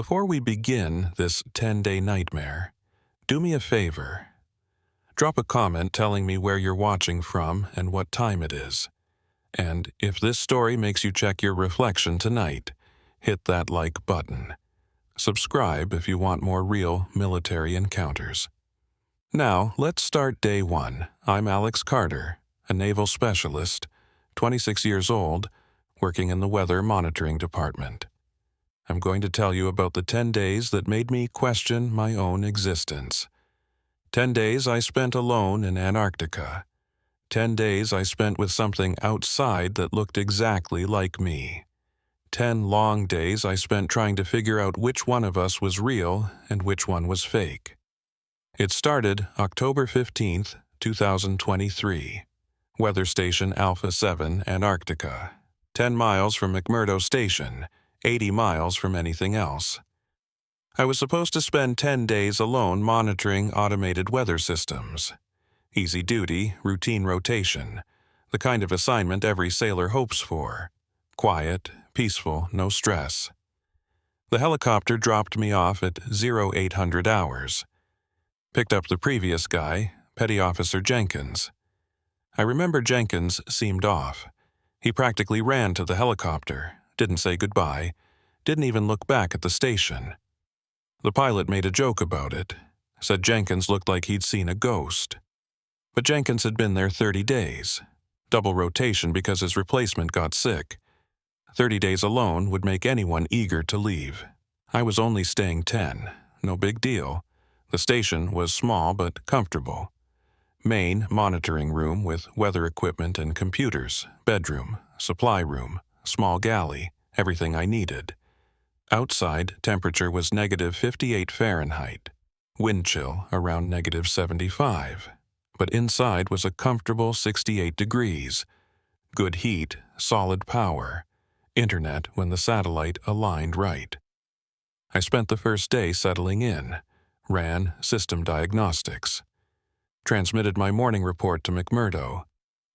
Before we begin this 10-day nightmare, do me a favor. Drop a comment telling me where you're watching from and what time it is. And if this story makes you check your reflection tonight, hit that like button. Subscribe if you want more real military encounters. Now, let's start day 1. I'm Alex Carter, a naval specialist, 26 years old, working in the weather monitoring department. I'm going to tell you about the 10 days that made me question my own existence. 10 days I spent alone in Antarctica. 10 days I spent with something outside that looked exactly like me. 10 long days I spent trying to figure out which one of us was real and which one was fake. It started October 15th, 2023. Weather Station Alpha 7, Antarctica. 10 miles from McMurdo Station, 80 miles from anything else. I was supposed to spend 10 days alone monitoring automated weather systems. Easy duty, routine rotation, the kind of assignment every sailor hopes for. Quiet, peaceful, no stress. The helicopter dropped me off at 0800 hours. Picked up the previous guy, Petty Officer Jenkins. I remember Jenkins seemed off. He practically ran to the helicopter, didn't say goodbye, didn't even look back at the station. The pilot made a joke about it, said Jenkins looked like he'd seen a ghost. But Jenkins had been there 30 days, double rotation because his replacement got sick. 30 days alone would make anyone eager to leave. I was only staying 10, no big deal. The station was small but comfortable. Main monitoring room with weather equipment and computers, bedroom, supply room, small galley, everything I needed. Outside, temperature was -58 Fahrenheit, wind chill around -75, but inside was a comfortable 68 degrees. Good heat, solid power, internet when the satellite aligned right. I spent the first day settling in, ran system diagnostics. Transmitted my morning report to McMurdo.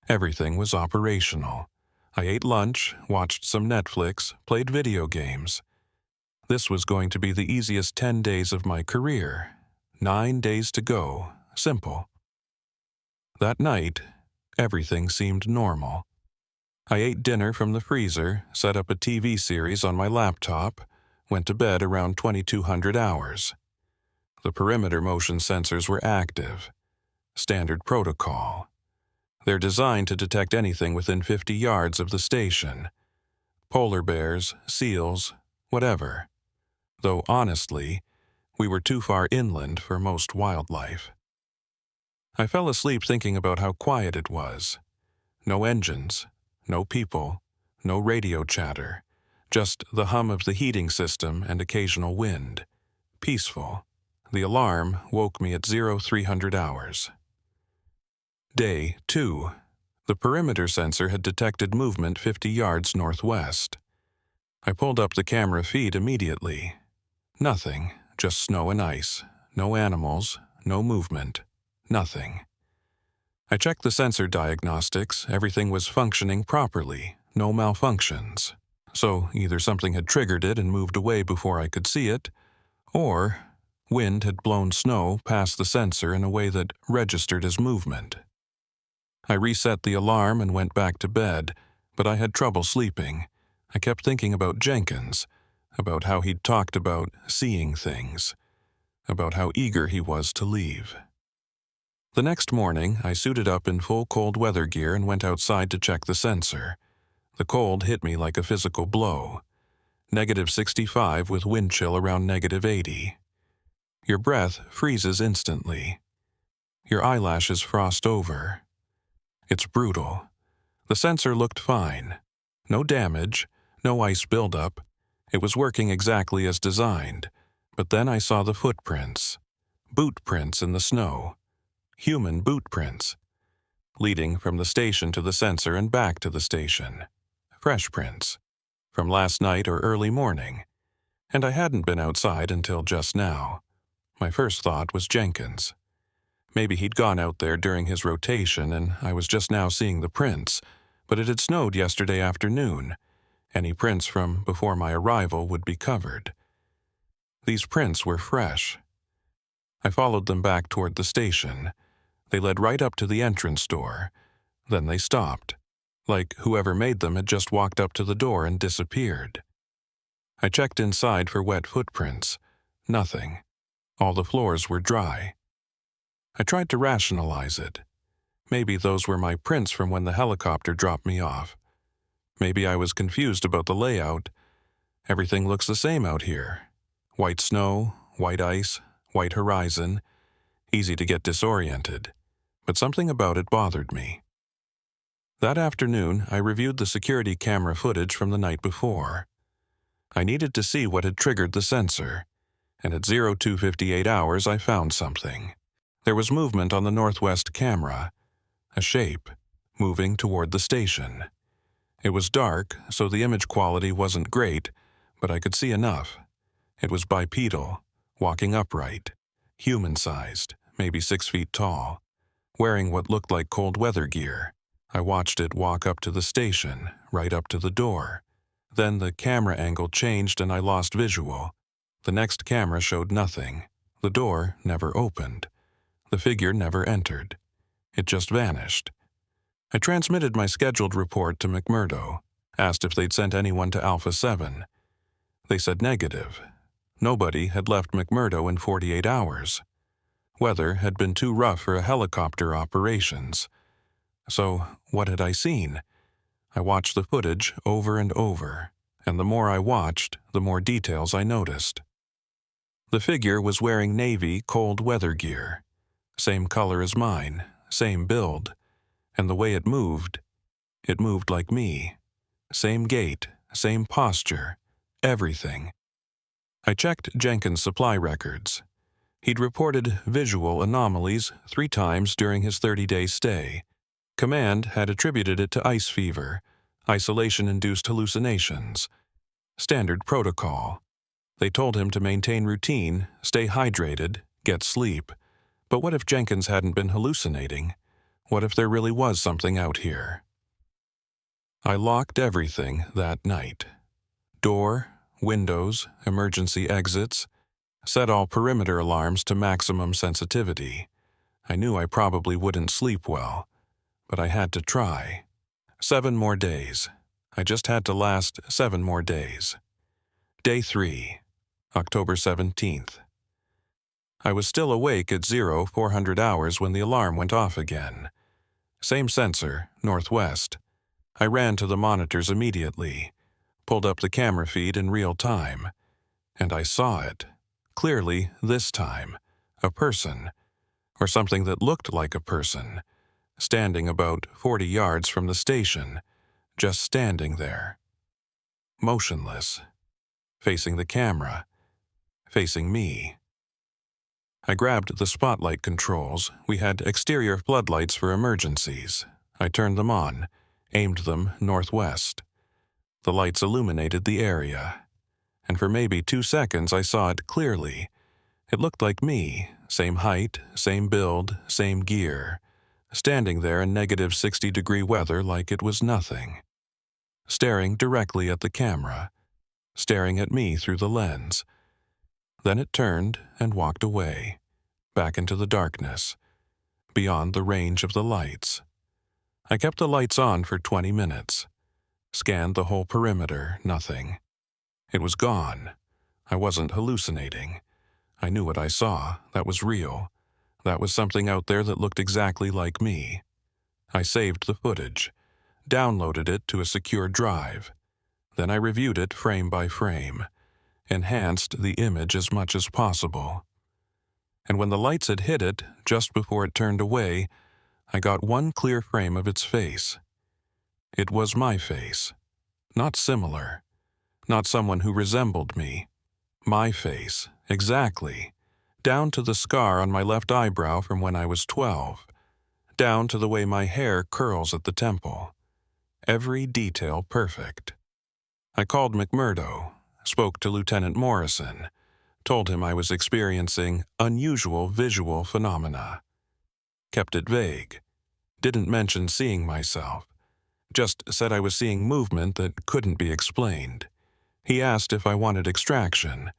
Everything was operational. I ate lunch, watched some Netflix, played video games. This was going to be the easiest 10 days of my career. 9 days to go. Simple. That night, everything seemed normal. I ate dinner from the freezer, set up a TV series on my laptop, went to bed around 2200 hours. The perimeter motion sensors were active. Standard protocol. They're designed to detect anything within 50 yards of the station. Polar bears, seals, whatever. Though honestly, we were too far inland for most wildlife. I fell asleep thinking about how quiet it was. No engines, no people, no radio chatter, just the hum of the heating system and occasional wind. Peaceful. The alarm woke me at 0300 hours. Day 2. The perimeter sensor had detected movement 50 yards northwest. I pulled up the camera feed immediately. Nothing, just snow and ice. No animals, no movement. Nothing. I checked the sensor diagnostics. Everything was functioning properly. No malfunctions. So either something had triggered it and moved away before I could see it, or wind had blown snow past the sensor in a way that registered as movement. I reset the alarm and went back to bed, but I had trouble sleeping. I kept thinking about Jenkins, about how he'd talked about seeing things, about how eager he was to leave. The next morning, I suited up in full cold weather gear and went outside to check the sensor. The cold hit me like a physical blow. -65 with wind chill around -80. Your breath freezes instantly. Your eyelashes frost over. It's brutal. The sensor looked fine. No damage, no ice buildup. It was working exactly as designed. But then I saw the footprints. Boot prints in the snow. Human boot prints. Leading from the station to the sensor and back to the station. Fresh prints. From last night or early morning. And I hadn't been outside until just now. My first thought was Jenkins. Maybe he'd gone out there during his rotation and I was just now seeing the prints, but it had snowed yesterday afternoon. Any prints from before my arrival would be covered. These prints were fresh. I followed them back toward the station. They led right up to the entrance door. Then they stopped, like whoever made them had just walked up to the door and disappeared. I checked inside for wet footprints. Nothing. All the floors were dry. I tried to rationalize it. Maybe those were my prints from when the helicopter dropped me off. Maybe I was confused about the layout. Everything looks the same out here. White snow, white ice, white horizon. Easy to get disoriented. But something about it bothered me. That afternoon, I reviewed the security camera footage from the night before. I needed to see what had triggered the sensor, and at 02:58 hours I found something. There was movement on the northwest camera, a shape, moving toward the station. It was dark, so the image quality wasn't great, but I could see enough. It was bipedal, walking upright, human-sized, maybe 6 feet tall, wearing what looked like cold weather gear. I watched it walk up to the station, right up to the door. Then the camera angle changed and I lost visual. The next camera showed nothing. The door never opened. The figure never entered. It just vanished. I transmitted my scheduled report to McMurdo, asked if they'd sent anyone to Alpha 7. They said negative. Nobody had left McMurdo in 48 hours. Weather had been too rough for helicopter operations. So, what had I seen? I watched the footage over and over, and the more I watched, the more details I noticed. The figure was wearing navy cold weather gear. Same color as mine, same build. And the way it moved like me. Same gait, same posture, everything. I checked Jenkins' supply records. He'd reported visual anomalies 3 times during his 30-day stay. Command had attributed it to ice fever, isolation-induced hallucinations. Standard protocol. They told him to maintain routine, stay hydrated, get sleep. But what if Jenkins hadn't been hallucinating? What if there really was something out here? I locked everything that night. Door, windows, emergency exits. Set all perimeter alarms to maximum sensitivity. I knew I probably wouldn't sleep well, but I had to try. 7 more days. I just had to last 7 more days. Day 3, October 17th. I was still awake at 0400 hours when the alarm went off again. Same sensor, northwest. I ran to the monitors immediately, pulled up the camera feed in real time, and I saw it. Clearly, this time, a person, or something that looked like a person, standing about 40 yards from the station, just standing there. Motionless, facing the camera, facing me. I grabbed the spotlight controls. We had exterior floodlights for emergencies. I turned them on, aimed them northwest. The lights illuminated the area, and for maybe 2 seconds I saw it clearly. It looked like me, same height, same build, same gear, standing there in negative 60-degree weather like it was nothing. Staring directly at the camera, staring at me through the lens. Then it turned and walked away, back into the darkness, beyond the range of the lights. I kept the lights on for 20 minutes. Scanned the whole perimeter, nothing. It was gone. I wasn't hallucinating. I knew what I saw. That was real. That was something out there that looked exactly like me. I saved the footage, downloaded it to a secure drive. Then I reviewed it frame by frame, enhanced the image as much as possible. And when the lights had hit it, just before it turned away, I got one clear frame of its face. It was my face. Not similar. Not someone who resembled me. My face, exactly. Down to the scar on my left eyebrow from when I was 12. Down to the way my hair curls at the temple. Every detail perfect. I called McMurdo, spoke to Lieutenant Morrison, told him I was experiencing unusual visual phenomena. Kept it vague. Didn't mention seeing myself. Just said I was seeing movement that couldn't be explained. He asked if I wanted extraction.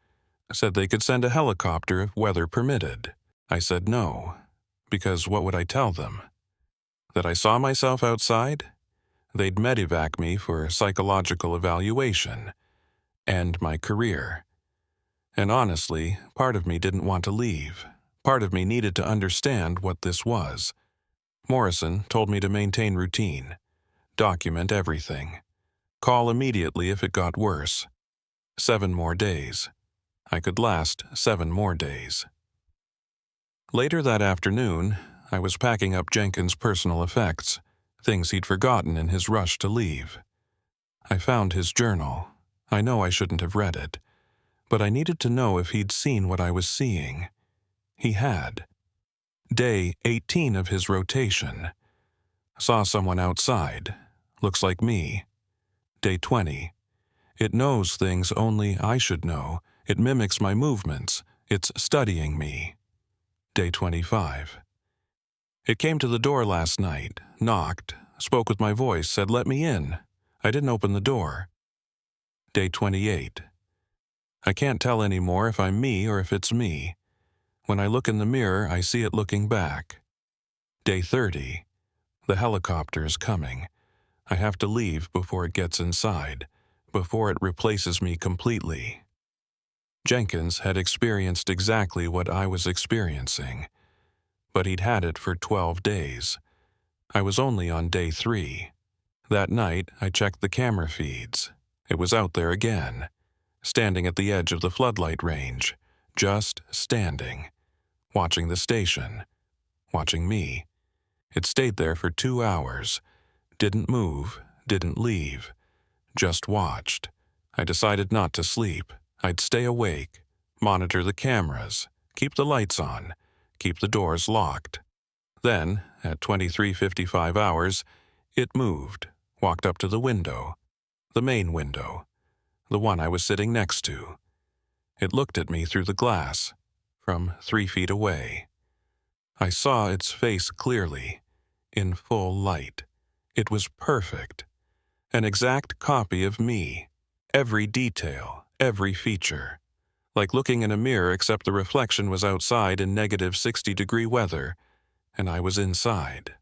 said they could send a helicopter if weather permitted. I said no, because what would I tell them? That I saw myself outside? They'd medevac me for psychological evaluation, end my career. And honestly, part of me didn't want to leave. Part of me needed to understand what this was. Morrison told me to maintain routine, document everything, call immediately if it got worse. 7 more days. I could last 7 more days. Later that afternoon, I was packing up Jenkins' personal effects, things he'd forgotten in his rush to leave. I found his journal. I know I shouldn't have read it, but I needed to know if he'd seen what I was seeing. He had. Day 18 of his rotation. Saw someone outside. Looks like me. Day 20. It knows things only I should know. It mimics my movements. It's studying me. Day 25. It came to the door last night, knocked, spoke with my voice, said let me in. I didn't open the door. Day 28. I can't tell anymore if I'm me or if it's me. When I look in the mirror, I see it looking back. Day 30. The helicopter is coming. I have to leave before it gets inside, before it replaces me completely. Jenkins had experienced exactly what I was experiencing, but he'd had it for 12 days. I was only on day 3. That night, I checked the camera feeds. It was out there again, standing at the edge of the floodlight range, just standing, watching the station, watching me. It stayed there for 2 hours, didn't move, didn't leave, just watched. I decided not to sleep. I'd stay awake, monitor the cameras, keep the lights on, keep the doors locked. Then, at 23:55 hours, it moved, walked up to the window, the main window, the one I was sitting next to. It looked at me through the glass, from 3 feet away. I saw its face clearly, in full light. It was perfect, an exact copy of me, every detail, every feature. Like looking in a mirror except the reflection was outside in negative 60-degree weather, and I was inside.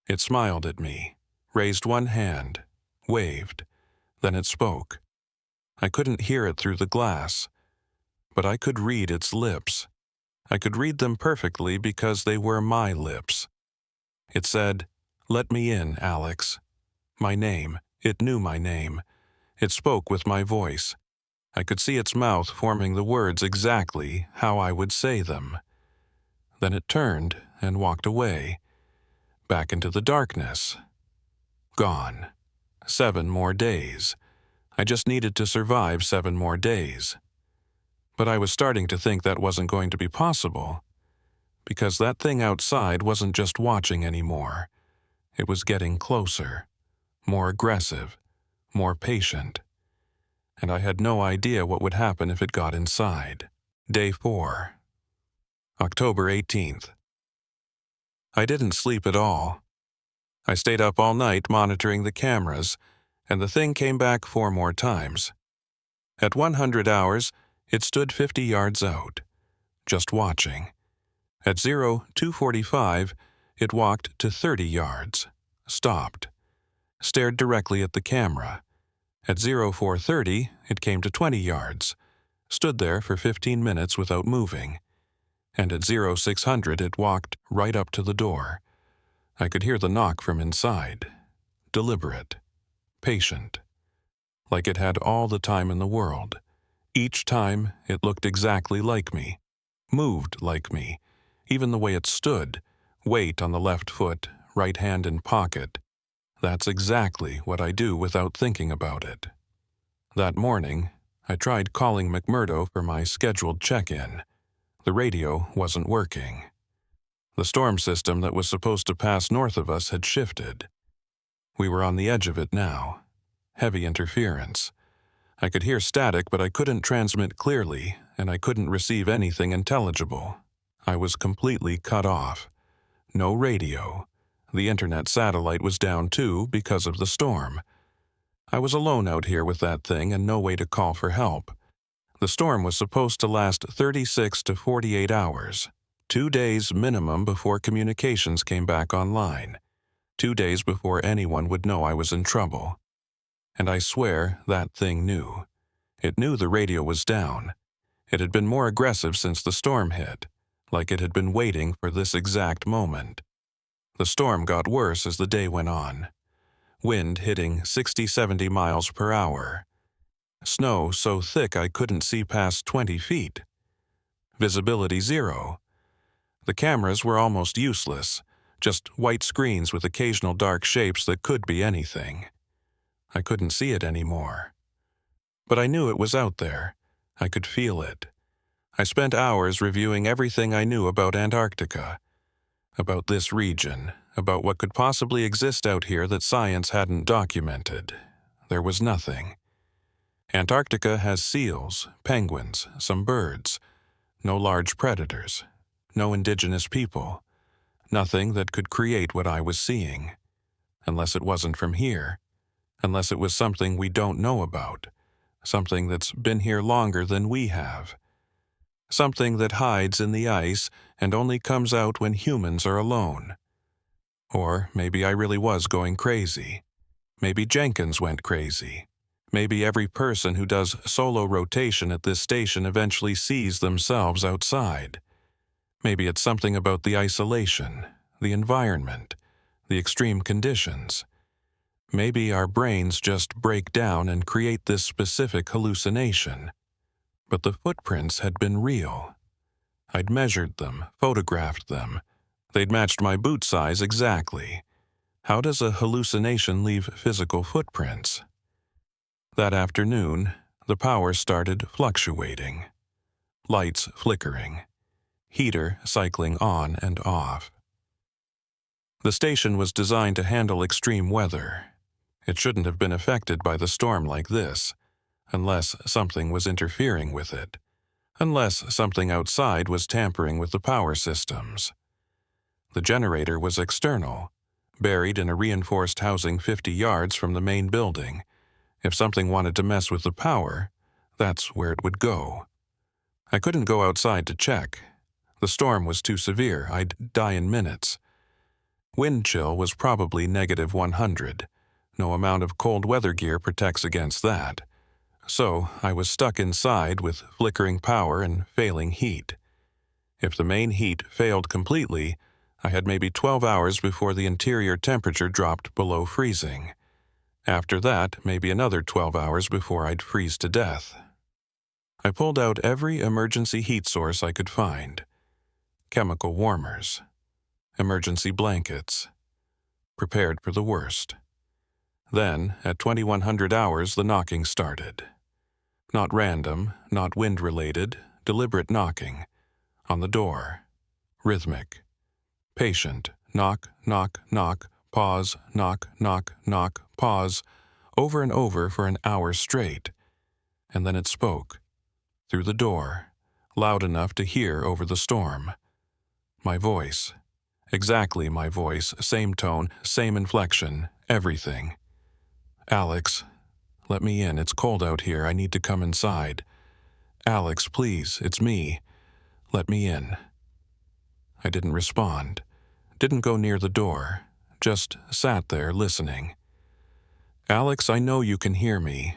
It smiled at me, raised one hand, waved, then it spoke. I couldn't hear it through the glass, but I could read its lips. I could read them perfectly because they were my lips. It said, "Let me in, Alex." My name. It knew my name. It spoke with my voice. I could see its mouth forming the words exactly how I would say them. Then it turned and walked away, back into the darkness. Gone. 7 more days. I just needed to survive 7 more days. But I was starting to think that wasn't going to be possible, because that thing outside wasn't just watching anymore. It was getting closer, more aggressive, more patient. And I had no idea what would happen if it got inside. Day 4. October 18th. I didn't sleep at all. I stayed up all night monitoring the cameras, and the thing came back 4 more times. At 100 hours, it stood 50 yards out, just watching. At 02:45, it walked to 30 yards, stopped, stared directly at the camera. At 04:30, it came to 20 yards, stood there for 15 minutes without moving. And at 0600, it walked right up to the door. I could hear the knock from inside. Deliberate, patient, like it had all the time in the world. Each time, it looked exactly like me, moved like me, even the way it stood, weight on the left foot, right hand in pocket. That's exactly what I do without thinking about it. That morning, I tried calling McMurdo for my scheduled check-in. The radio wasn't working. The storm system that was supposed to pass north of us had shifted. We were on the edge of it now. Heavy interference. I could hear static, but I couldn't transmit clearly, and I couldn't receive anything intelligible. I was completely cut off. No radio. The internet satellite was down too because of the storm. I was alone out here with that thing and no way to call for help. The storm was supposed to last 36 to 48 hours, 2 days minimum before communications came back online, 2 days before anyone would know I was in trouble. And I swear that thing knew. It knew the radio was down. It had been more aggressive since the storm hit, like it had been waiting for this exact moment. The storm got worse as the day went on. Wind hitting 60-70 miles per hour. Snow so thick I couldn't see past 20 feet. Visibility 0. The cameras were almost useless, just white screens with occasional dark shapes that could be anything. I couldn't see it anymore. But I knew it was out there. I could feel it. I spent hours reviewing everything I knew about Antarctica, about this region, about what could possibly exist out here that science hadn't documented. There was nothing. Antarctica has seals, penguins, some birds, no large predators, no indigenous people, nothing that could create what I was seeing, unless it wasn't from here, unless it was something we don't know about, something that's been here longer than we have, something that hides in the ice and only comes out when humans are alone. Or maybe I really was going crazy. Maybe Jenkins went crazy. Maybe every person who does solo rotation at this station eventually sees themselves outside. Maybe it's something about the isolation, the environment, the extreme conditions. Maybe our brains just break down and create this specific hallucination. But the footprints had been real. I'd measured them, photographed them. They'd matched my boot size exactly. How does a hallucination leave physical footprints? That afternoon, the power started fluctuating. Lights flickering. Heater cycling on and off. The station was designed to handle extreme weather. It shouldn't have been affected by the storm like this, unless something was interfering with it, unless something outside was tampering with the power systems. The generator was external, buried in a reinforced housing 50 yards from the main building. If something wanted to mess with the power, that's where it would go. I couldn't go outside to check. The storm was too severe. I'd die in minutes. Wind chill was probably -100. No amount of cold weather gear protects against that. So I was stuck inside with flickering power and failing heat. If the main heat failed completely, I had maybe 12 hours before the interior temperature dropped below freezing. After that, maybe another 12 hours before I'd freeze to death. I pulled out every emergency heat source I could find. Chemical warmers. Emergency blankets. Prepared for the worst. Then, at 2100 hours, the knocking started. Not random, not wind-related, deliberate knocking. On the door. Rhythmic. Patient. Knock, knock, knock, pause, knock, knock, knock, pause, over and over for an hour straight. And then it spoke. Through the door. Loud enough to hear over the storm. My voice. Exactly my voice, same tone, same inflection, everything. Alex, let me in. It's cold out here. I need to come inside. Alex, please, it's me. Let me in. I didn't respond. Didn't go near the door. Just sat there listening. Alex, I know you can hear me.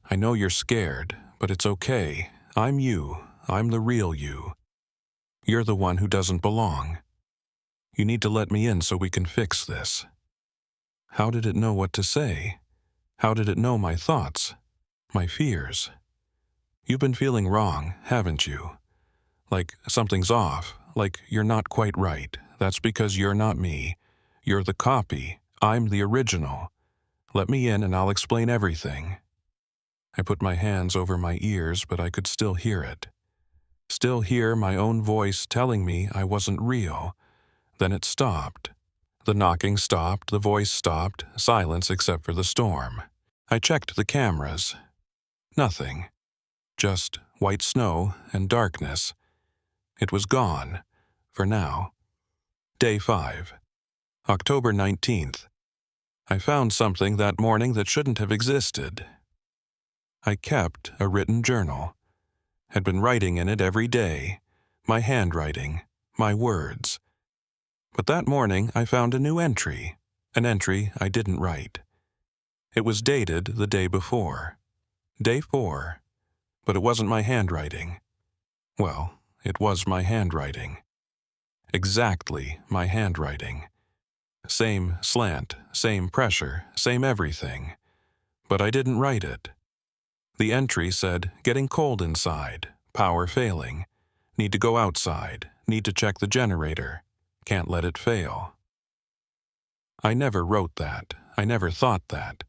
I know you're scared, but it's okay. I'm you. I'm the real you. You're the one who doesn't belong. You need to let me in so we can fix this. How did it know what to say? How did it know my thoughts? My fears? You've been feeling wrong, haven't you? Like something's off, like you're not quite right. That's because you're not me. You're the copy. I'm the original. Let me in and I'll explain everything. I put my hands over my ears, but I could still hear it. Still hear my own voice telling me I wasn't real. Then it stopped. The knocking stopped, the voice stopped, silence except for the storm. I checked the cameras. Nothing. Just white snow and darkness. It was gone. For now. Day 5. October 19th. I found something that morning that shouldn't have existed. I kept a written journal. had been writing in it every day, my handwriting, my words. But that morning I found a new entry, an entry I didn't write. It was dated the day before, day 4, but it wasn't my handwriting. Well, it was my handwriting. Exactly my handwriting. Same slant, same pressure, same everything. But I didn't write it. The entry said, getting cold inside, power failing, need to go outside, need to check the generator, can't let it fail. I never wrote that. I never thought that.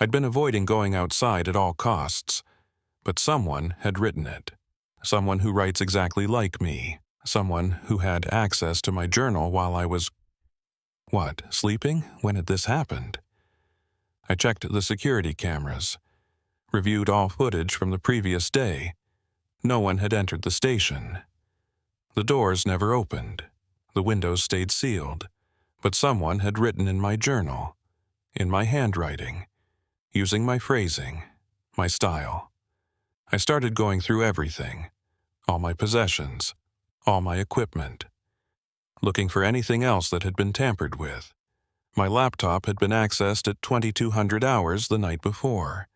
I'd been avoiding going outside at all costs. But someone had written it. Someone who writes exactly like me. Someone who had access to my journal while I was... What, sleeping? When had this happened? I checked the security cameras, reviewed all footage from the previous day. No one had entered the station. The doors never opened. The windows stayed sealed. But someone had written in my journal, in my handwriting, using my phrasing, my style. I started going through everything, all my possessions, all my equipment, looking for anything else that had been tampered with. My laptop had been accessed at 2200 hours the night before.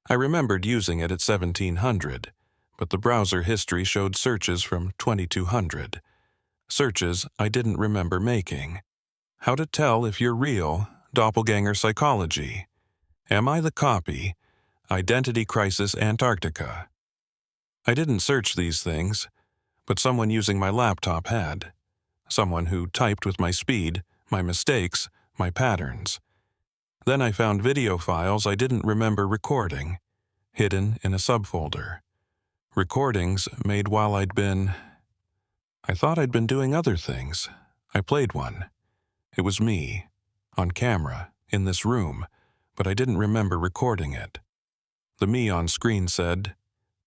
I remembered using it at 1700, but the browser history showed searches from 2200. Searches I didn't remember making. How to tell if you're real, doppelganger psychology. Am I the copy? Identity crisis Antarctica. I didn't search these things, but someone using my laptop had. Someone who typed with my speed, my mistakes, my patterns. Then I found video files I didn't remember recording, hidden in a subfolder. Recordings made while I thought I'd been doing other things. I played one. It was me, on camera, in this room, but I didn't remember recording it. The me on screen said,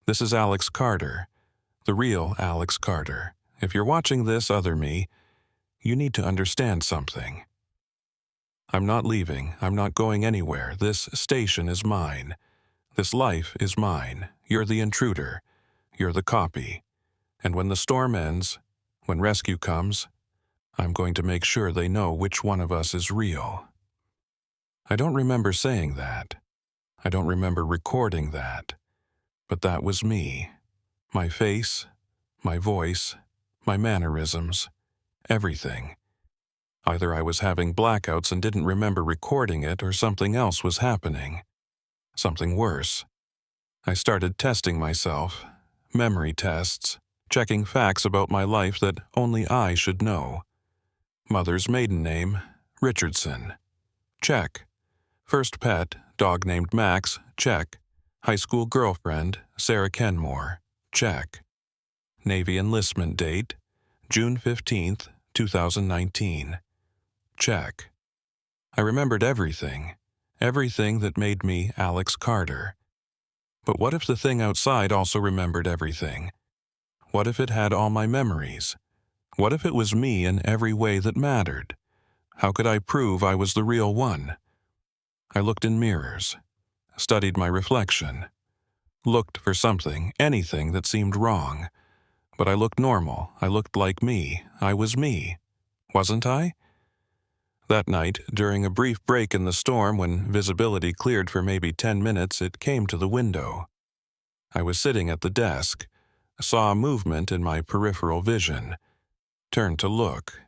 "This is Alex Carter, the real Alex Carter. If you're watching this other me, you need to understand something. I'm not leaving. I'm not going anywhere. This station is mine. This life is mine. You're the intruder. You're the copy. And when the storm ends, when rescue comes, I'm going to make sure they know which one of us is real." I don't remember saying that. I don't remember recording that. But that was me. My face, my voice, my mannerisms, everything. Either I was having blackouts and didn't remember recording it, or something else was happening. Something worse. I started testing myself, memory tests, checking facts about my life that only I should know. Mother's maiden name, Richardson. Check. First pet, dog named Max. Check. High school girlfriend, Sarah Kenmore. Check. Navy enlistment date, June 15th, 2019. Check. I remembered everything. Everything that made me Alex Carter. But what if the thing outside also remembered everything? What if it had all my memories? What if it was me in every way that mattered? How could I prove I was the real one? I looked in mirrors, studied my reflection, looked for something, anything that seemed wrong. But I looked normal. I looked like me. I was me. Wasn't I? That night, during a brief break in the storm when visibility cleared for maybe 10 minutes, it came to the window. I was sitting at the desk, saw a movement in my peripheral vision, turned to look.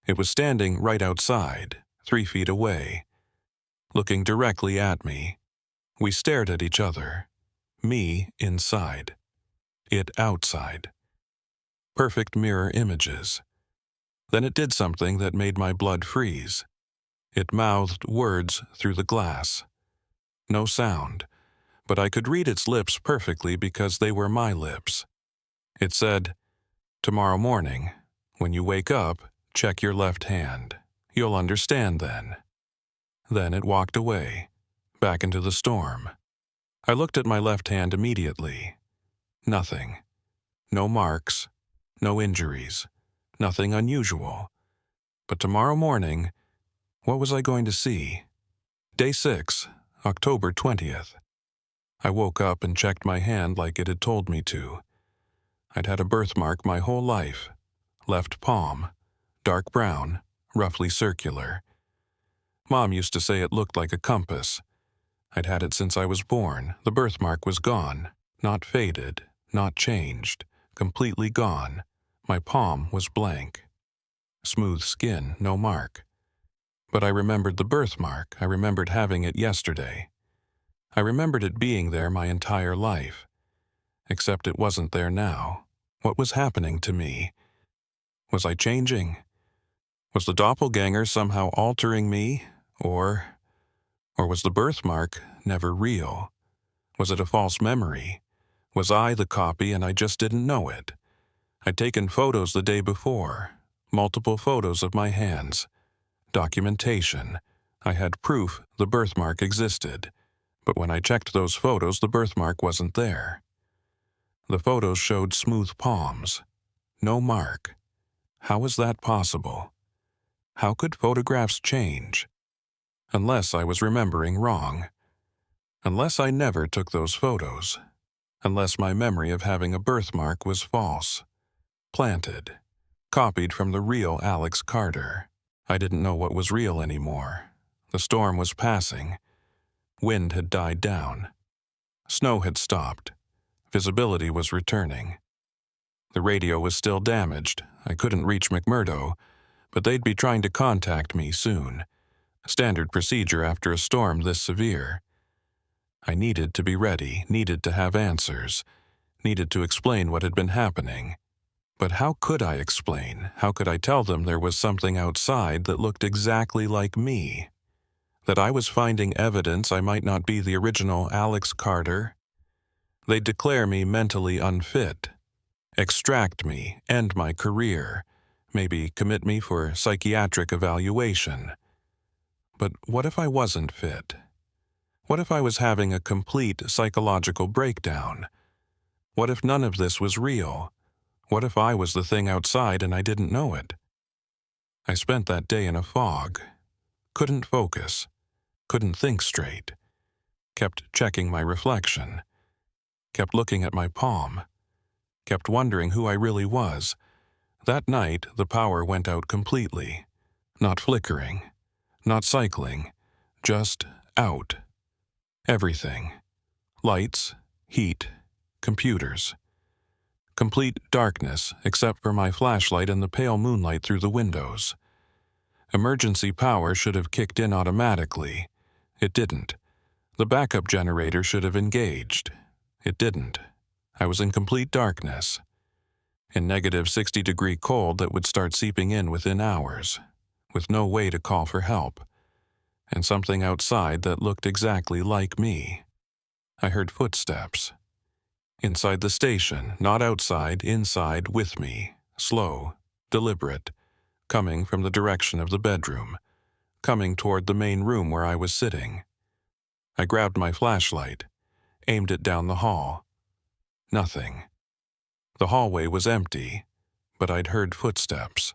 It was standing right outside, 3 feet away, looking directly at me. We stared at each other. Me inside. It outside. Perfect mirror images. Then it did something that made my blood freeze. It mouthed words through the glass. No sound, but I could read its lips perfectly because they were my lips. It said, "Tomorrow morning, when you wake up, check your left hand. You'll understand then." Then it walked away, back into the storm. I looked at my left hand immediately. Nothing. No marks, no injuries, nothing unusual. But tomorrow morning, what was I going to see? Day 6, October 20th. I woke up and checked my hand like it had told me to. I'd had a birthmark my whole life. Left palm, dark brown, roughly circular. Mom used to say it looked like a compass. I'd had it since I was born. The birthmark was gone, not faded, not changed, completely gone. My palm was blank. Smooth skin, no mark. But I remembered the birthmark. I remembered having it yesterday. I remembered it being there my entire life. Except it wasn't there now. What was happening to me? Was I changing? Was the doppelganger somehow altering me? Or was the birthmark never real? Was it a false memory? Was I the copy and I just didn't know it? I'd taken photos the day before, multiple photos of my hands. Documentation. I had proof the birthmark existed. But when I checked those photos, the birthmark wasn't there. The photos showed smooth palms. No mark. How was that possible? How could photographs change? Unless I was remembering wrong. Unless I never took those photos. Unless my memory of having a birthmark was false. Planted. Copied from the real Alex Carter. I didn't know what was real anymore. The storm was passing. Wind had died down. Snow had stopped. Visibility was returning. The radio was still damaged. I couldn't reach McMurdo, but they'd be trying to contact me soon. Standard procedure after a storm this severe. I needed to be ready, needed to have answers, needed to explain what had been happening. But how could I explain? How could I tell them there was something outside that looked exactly like me? That I was finding evidence I might not be the original Alex Carter? They'd declare me mentally unfit, extract me, end my career, maybe commit me for psychiatric evaluation. But what if I wasn't fit? What if I was having a complete psychological breakdown? What if none of this was real? What if I was the thing outside and I didn't know it? I spent that day in a fog. Couldn't focus. Couldn't think straight. Kept checking my reflection. Kept looking at my palm. Kept wondering who I really was. That night, the power went out completely. Not flickering. Not cycling. Just out. Everything. Lights, heat, computers. Complete darkness except for my flashlight and the pale moonlight through the windows. Emergency power should have kicked in automatically. It didn't. The backup generator should have engaged. It didn't. I was in complete darkness. In negative 60-degree cold that would start seeping in within hours, with no way to call for help, and something outside that looked exactly like me. I heard footsteps. Inside the station, not outside, inside with me, slow, deliberate, coming from the direction of the bedroom, coming toward the main room where I was sitting. I grabbed my flashlight, aimed it down the hall. Nothing. The hallway was empty, but I'd heard footsteps.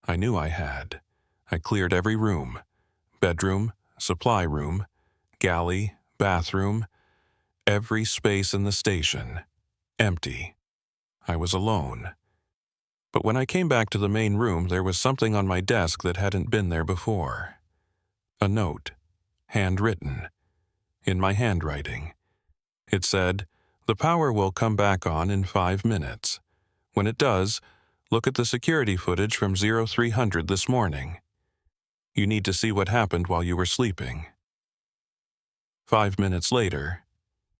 I knew I had. I cleared every room. Bedroom, supply room, galley, bathroom, every space in the station. Empty. I was alone. But when I came back to the main room, there was something on my desk that hadn't been there before. A note. Handwritten. In my handwriting. It said, "The power will come back on in 5 minutes. When it does, look at the security footage from 0300 this morning. You need to see what happened while you were sleeping." 5 minutes later,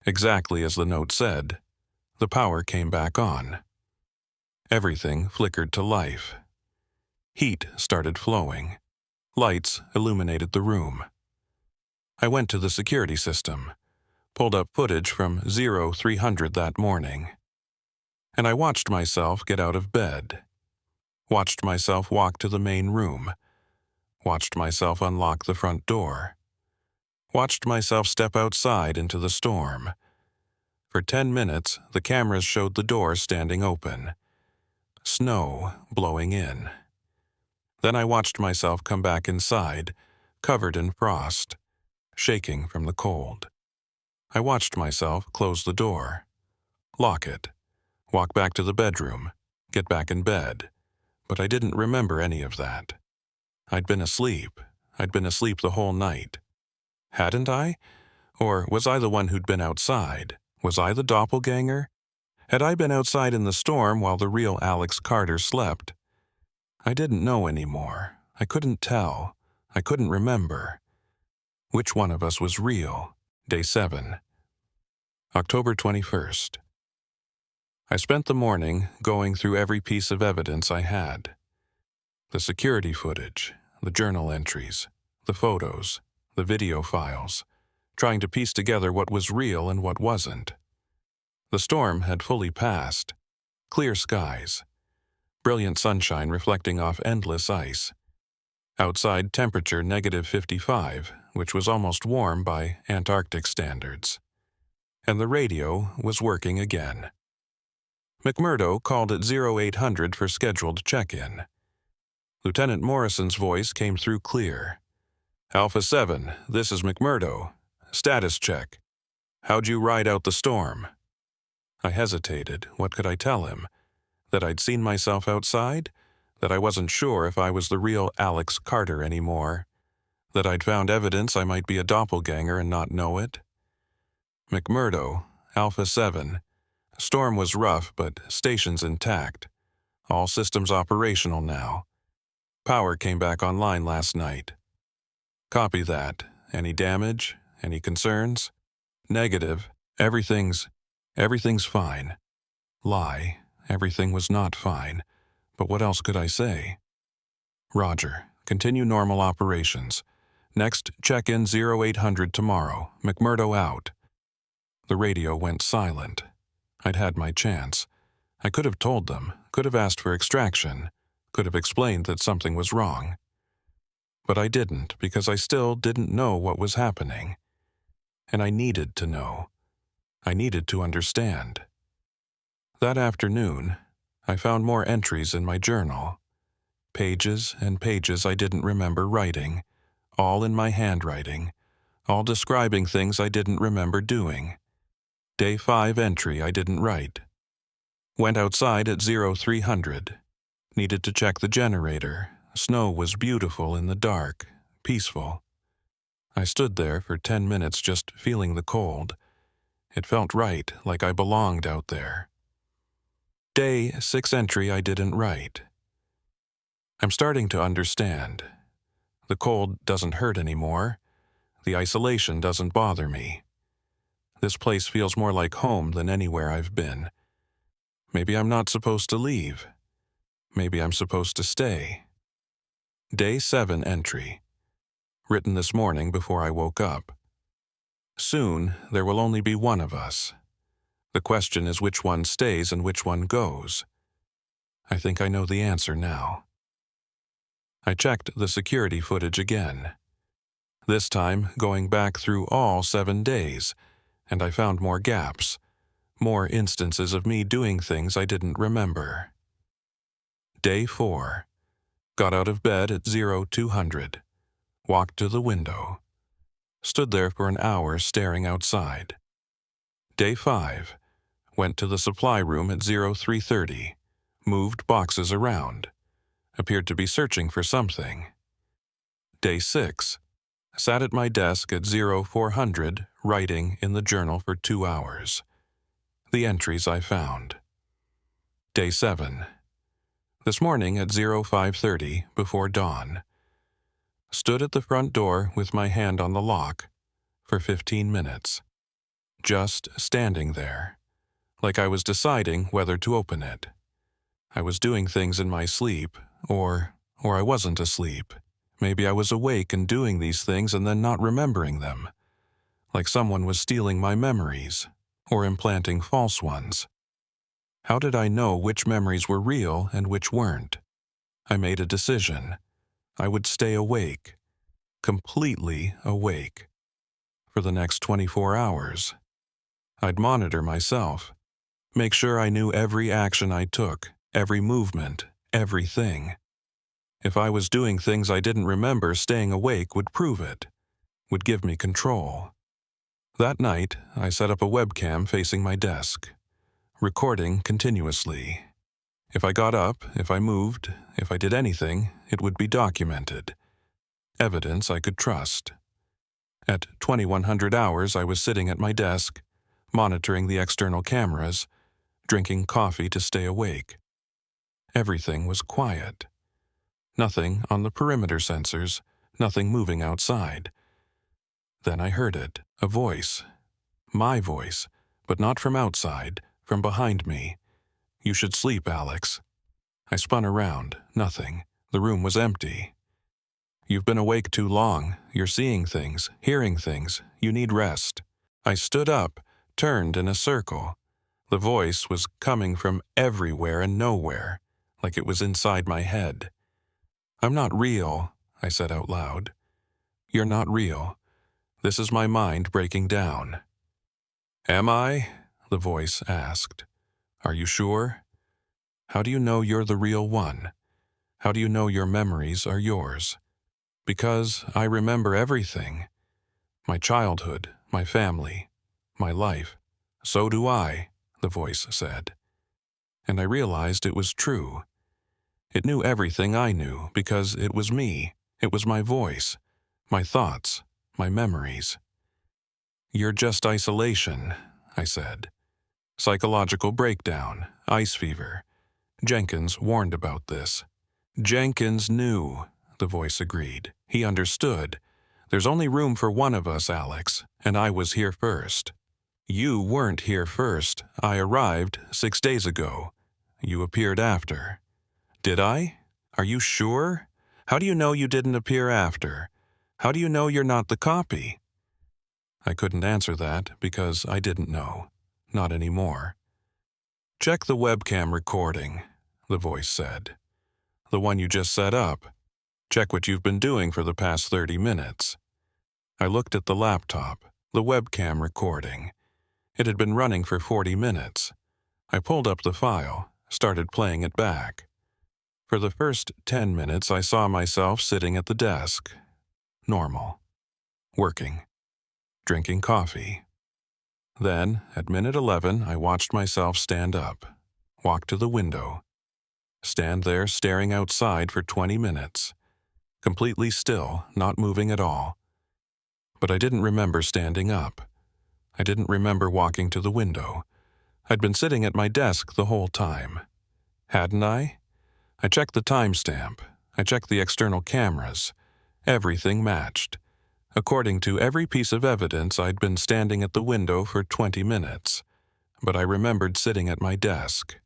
exactly as the note said, the power came back on. Everything flickered to life. Heat started flowing. Lights illuminated the room. I went to the security system, pulled up footage from 0300 that morning. And I watched myself get out of bed. Watched myself walk to the main room. Watched myself unlock the front door. Watched myself step outside into the storm. For 10 minutes, the cameras showed the door standing open. Snow blowing in. Then I watched myself come back inside, covered in frost, shaking from the cold. I watched myself close the door, lock it, walk back to the bedroom, get back in bed, but I didn't remember any of that. I'd been asleep. I'd been asleep the whole night. Hadn't I? Or was I the one who'd been outside? Was I the doppelganger? Had I been outside in the storm while the real Alex Carter slept? I didn't know anymore. I couldn't tell. I couldn't remember. Which one of us was real? Day 7. October 21st. I spent the morning going through every piece of evidence I had. The security footage, the journal entries, the photos, the video files, trying to piece together what was real and what wasn't. The storm had fully passed. Clear skies. Brilliant sunshine reflecting off endless ice. Outside temperature -55, which was almost warm by Antarctic standards. And the radio was working again. McMurdo called at 0800 for scheduled check-in. Lieutenant Morrison's voice came through clear. Alpha 7, this is McMurdo. Status check. How'd you ride out the storm? I hesitated. What could I tell him? That I'd seen myself outside? That I wasn't sure if I was the real Alex Carter anymore? That I'd found evidence I might be a doppelganger and not know it? McMurdo, Alpha 7. Storm was rough, but station's intact. All systems operational now. Power came back online last night. Copy that. Any damage? Any concerns? Negative. Everything's fine. Lie. Everything was not fine. But what else could I say? Roger. Continue normal operations. Next, check-in 0800 tomorrow. McMurdo out. The radio went silent. I'd had my chance. I could have told them, could have asked for extraction, could have explained that something was wrong. But I didn't, because I still didn't know what was happening. And I needed to know. I needed to understand. That afternoon, I found more entries in my journal. Pages and pages I didn't remember writing, all in my handwriting, all describing things I didn't remember doing. Day 5 entry I didn't write. Went outside at 0300. Needed to check the generator. Snow was beautiful in the dark, peaceful. I stood there for 10 minutes just feeling the cold. It felt right, like I belonged out there. Day 6 entry I didn't write. I'm starting to understand. The cold doesn't hurt anymore. The isolation doesn't bother me. This place feels more like home than anywhere I've been. Maybe I'm not supposed to leave. Maybe I'm supposed to stay. Day 7 entry. Written this morning before I woke up. Soon, there will only be one of us. The question is which one stays and which one goes. I think I know the answer now. I checked the security footage again. This time, going back through all 7 days, and I found more gaps, more instances of me doing things I didn't remember. Day 4. Got out of bed at 0200. Walked to the window. Stood there for an hour staring outside. Day 5. Went to the supply room at 0330. Moved boxes around. Appeared to be searching for something. Day 6. Sat at my desk at 0400, writing in the journal for 2 hours. The entries I found. Day 7. This morning at 0530, before dawn. Stood at the front door with my hand on the lock for 15 minutes. Just standing there, like I was deciding whether to open it. I was doing things in my sleep, or I wasn't asleep. Maybe I was awake and doing these things and then not remembering them, like someone was stealing my memories, or implanting false ones. How did I know which memories were real and which weren't? I made a decision. I would stay awake, completely awake, for the next 24 hours. I'd monitor myself, make sure I knew every action I took, every movement, everything. If I was doing things I didn't remember, staying awake would prove it, would give me control. That night, I set up a webcam facing my desk, recording continuously. If I got up, if I moved, if I did anything, it would be documented. Evidence I could trust. At 2100 hours, I was sitting at my desk, monitoring the external cameras, drinking coffee to stay awake. Everything was quiet. Nothing on the perimeter sensors, nothing moving outside. Then I heard it, a voice. My voice, but not from outside, from behind me. "You should sleep, Alex." I spun around, nothing. The room was empty. "You've been awake too long. You're seeing things, hearing things. You need rest." I stood up, turned in a circle. The voice was coming from everywhere and nowhere, like it was inside my head. "I'm not real," I said out loud. "You're not real. This is my mind breaking down." "Am I?" the voice asked. "Are you sure? How do you know you're the real one? How do you know your memories are yours?" "Because I remember everything. My childhood, my family, my life." "So do I," the voice said. And I realized it was true. It knew everything I knew because it was me. It was my voice, my thoughts, my memories. "You're just isolation," I said. "Psychological breakdown, ice fever. Jenkins warned about this." "Jenkins knew," the voice agreed. "He understood. There's only room for one of us, Alex, and I was here first." "You weren't here first. I arrived 6 days ago. You appeared after." "Did I? Are you sure? How do you know you didn't appear after? How do you know you're not the copy?" I couldn't answer that because I didn't know. Not anymore. "Check the webcam recording," the voice said. "The one you just set up. Check what you've been doing for the past 30 minutes. I looked at the laptop, the webcam recording. It had been running for 40 minutes. I pulled up the file, started playing it back. For the first 10 minutes, I saw myself sitting at the desk. Normal. Working. Drinking coffee. Then, at minute 11, I watched myself stand up, walk to the window, stand there staring outside for 20 minutes, completely still, not moving at all. But I didn't remember standing up. I didn't remember walking to the window. I'd been sitting at my desk the whole time. Hadn't I? I checked the timestamp. I checked the external cameras. Everything matched. According to every piece of evidence, I'd been standing at the window for 20 minutes. But I remembered sitting at my desk.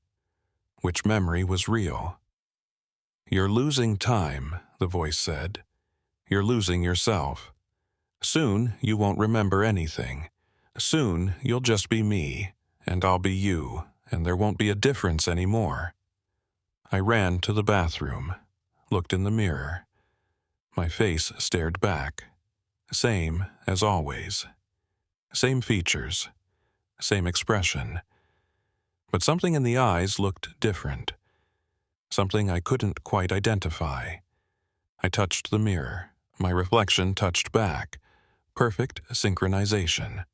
Which memory was real? "You're losing time," the voice said. "You're losing yourself. Soon you won't remember anything. Soon you'll just be me, and I'll be you, and there won't be a difference anymore." I ran to the bathroom, looked in the mirror. My face stared back. Same as always. Same features. Same expression. But something in the eyes looked different. Something I couldn't quite identify. I touched the mirror. My reflection touched back. Perfect synchronization.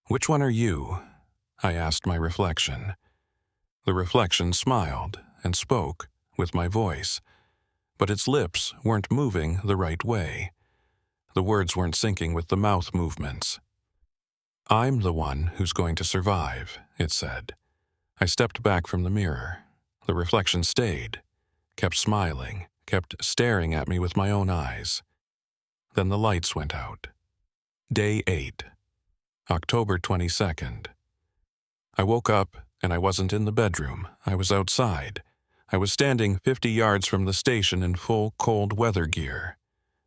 "Which one are you?" I asked my reflection. The reflection smiled and spoke with my voice, but its lips weren't moving the right way. The words weren't syncing with the mouth movements. "I'm the one who's going to survive," it said. I stepped back from the mirror. The reflection stayed, kept smiling, kept staring at me with my own eyes. Then the lights went out. Day 8, October 22nd. I woke up and I wasn't in the bedroom. I was outside. I was standing 50 yards from the station in full cold weather gear.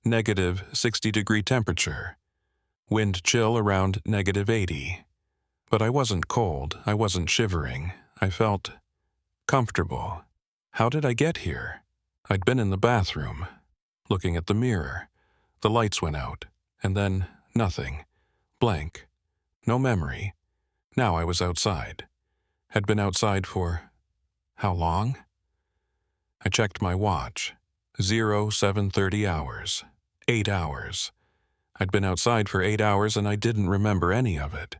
Negative 60-degree temperature. Wind chill around negative 80. But I wasn't cold. I wasn't shivering. I felt comfortable. How did I get here? I'd been in the bathroom, looking at the mirror. The lights went out, and then nothing. Blank. No memory. Now I was outside. Had been outside for how long? I checked my watch. 0730 hours. 8 hours. I'd been outside for 8 hours and I didn't remember any of it.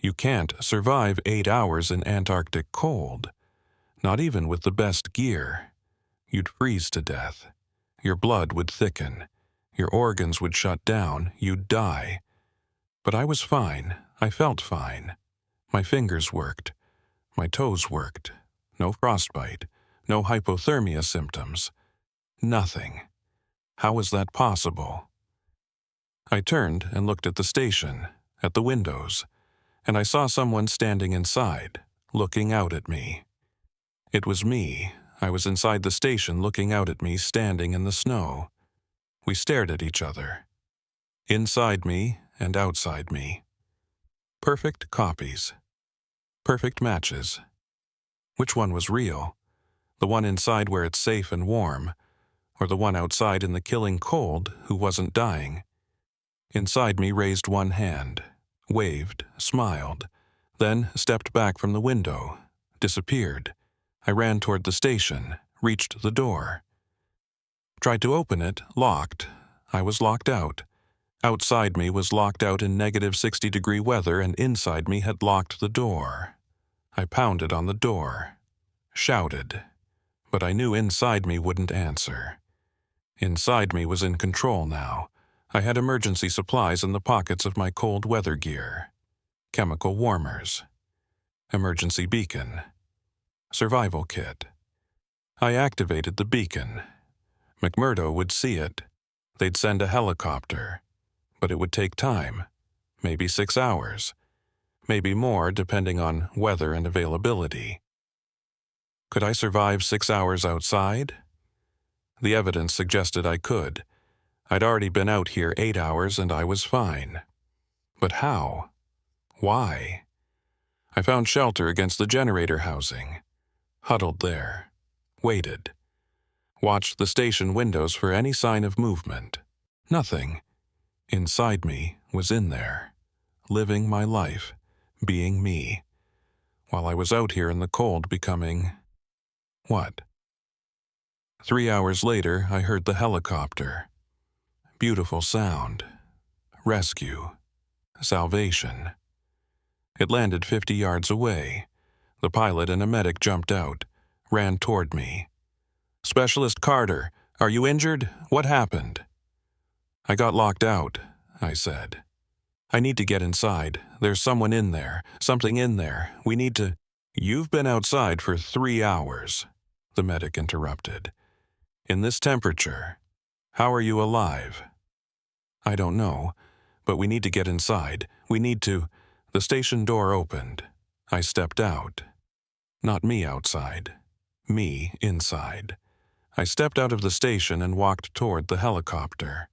You can't survive 8 hours in Antarctic cold, not even with the best gear. You'd freeze to death. Your blood would thicken. Your organs would shut down. You'd die. But I was fine. I felt fine. My fingers worked. My toes worked. No frostbite. No hypothermia symptoms. Nothing. How was that possible? I turned and looked at the station, at the windows, and I saw someone standing inside, looking out at me. It was me. I was inside the station looking out at me standing in the snow. We stared at each other. Inside me and outside me. Perfect copies. Perfect matches. Which one was real? The one inside where it's safe and warm, or the one outside in the killing cold who wasn't dying? Inside me raised one hand, waved, smiled, then stepped back from the window, disappeared. I ran toward the station, reached the door. Tried to open it, locked. I was locked out. Outside me was locked out in -60-degree weather, and inside me had locked the door. I pounded on the door, shouted, but I knew inside me wouldn't answer. Inside me was in control now. I had emergency supplies in the pockets of my cold weather gear. Chemical warmers. Emergency beacon. Survival kit. I activated the beacon. McMurdo would see it. They'd send a helicopter. But it would take time. Maybe 6 hours. Maybe more, depending on weather and availability. Could I survive 6 hours outside? The evidence suggested I could. I'd already been out here 8 hours and I was fine. But how? Why? I found shelter against the generator housing. Huddled there. Waited. Watched the station windows for any sign of movement. Nothing. Inside me was in there. Living my life. Being me. While I was out here in the cold becoming... what? 3 hours later, I heard the helicopter. Beautiful sound. Rescue. Salvation. It landed 50 yards away. The pilot and a medic jumped out, ran toward me. "Specialist Carter, are you injured? What happened?" "I got locked out," I said. "I need to get inside. There's someone in there, something in there. We need to—" "You've been outside for 3 hours," the medic interrupted. "In this temperature. How are you alive?" "I don't know, but we need to get inside. We need to—" The station door opened. I stepped out. Not me outside. Me inside. I stepped out of the station and walked toward the helicopter.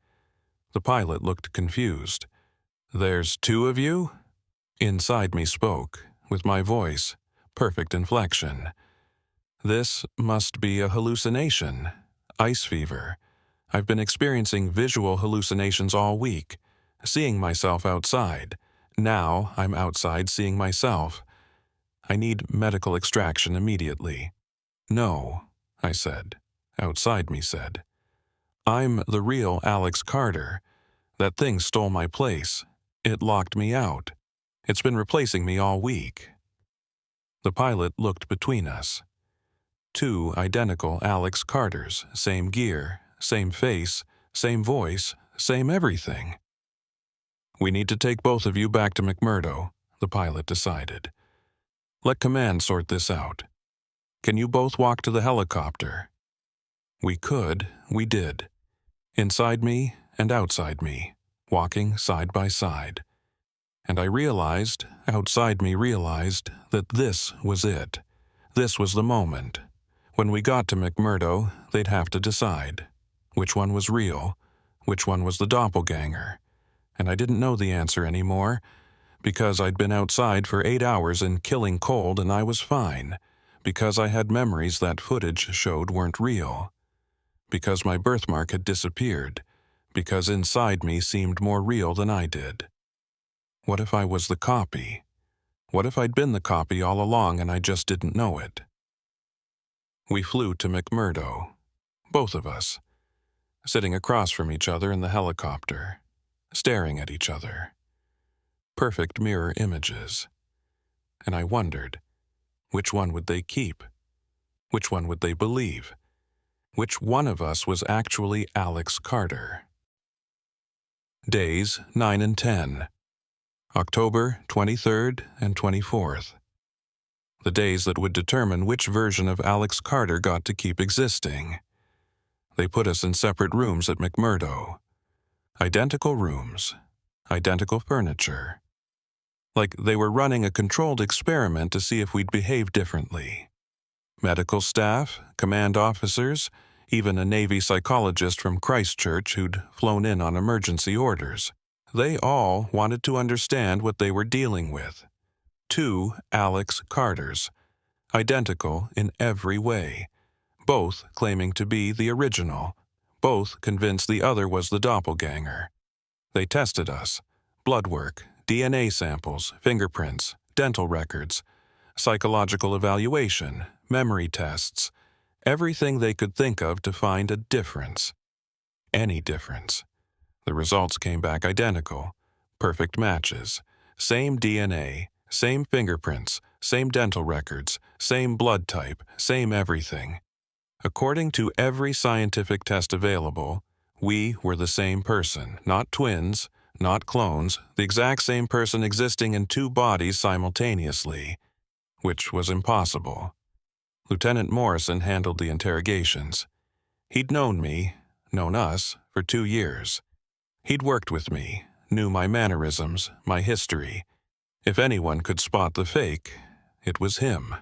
The pilot looked confused. "There's 2 of you?" Inside me spoke, with my voice, perfect inflection. "This must be a hallucination. Ice fever. I've been experiencing visual hallucinations all week, seeing myself outside. Now I'm outside seeing myself. I need medical extraction immediately." "No," I said. Outside me said. "I'm the real Alex Carter. That thing stole my place. It locked me out. It's been replacing me all week." The pilot looked between us. 2 identical Alex Carters, same gear, same face, same voice, same everything. "We need to take both of you back to McMurdo," the pilot decided. "Let command sort this out. Can you both walk to the helicopter?" We could, we did. Inside me and outside me, walking side by side. And I realized, outside me realized, that this was it. This was the moment. When we got to McMurdo, they'd have to decide. Which one was real? Which one was the doppelganger? And I didn't know the answer anymore, because I'd been outside for 8 hours in killing cold and I was fine, because I had memories that footage showed weren't real, because my birthmark had disappeared, because inside me seemed more real than I did. What if I was the copy? What if I'd been the copy all along and I just didn't know it? We flew to McMurdo, both of us, sitting across from each other in the helicopter, staring at each other. Perfect mirror images. And I wondered, which one would they keep? Which one would they believe? Which one of us was actually Alex Carter? Days 9 and 10. October 23rd and 24th. The days that would determine which version of Alex Carter got to keep existing. They put us in separate rooms at McMurdo. Identical rooms, identical furniture. Like they were running a controlled experiment to see if we'd behave differently. Medical staff, command officers, even a Navy psychologist from Christchurch who'd flown in on emergency orders. They all wanted to understand what they were dealing with. Two Alex Carters, identical in every way, both claiming to be the original, both convinced the other was the doppelganger. They tested us, blood work, DNA samples, fingerprints, dental records, psychological evaluation, memory tests, everything they could think of to find a difference. Any difference. The results came back identical, perfect matches, same DNA, same fingerprints, same dental records, same blood type, same everything. According to every scientific test available, we were the same person, not twins, not clones, the exact same person existing in two bodies simultaneously, which was impossible. Lieutenant Morrison handled the interrogations. He'd known me, known us, for 2 years. He'd worked with me, knew my mannerisms, my history. If anyone could spot the fake, it was him.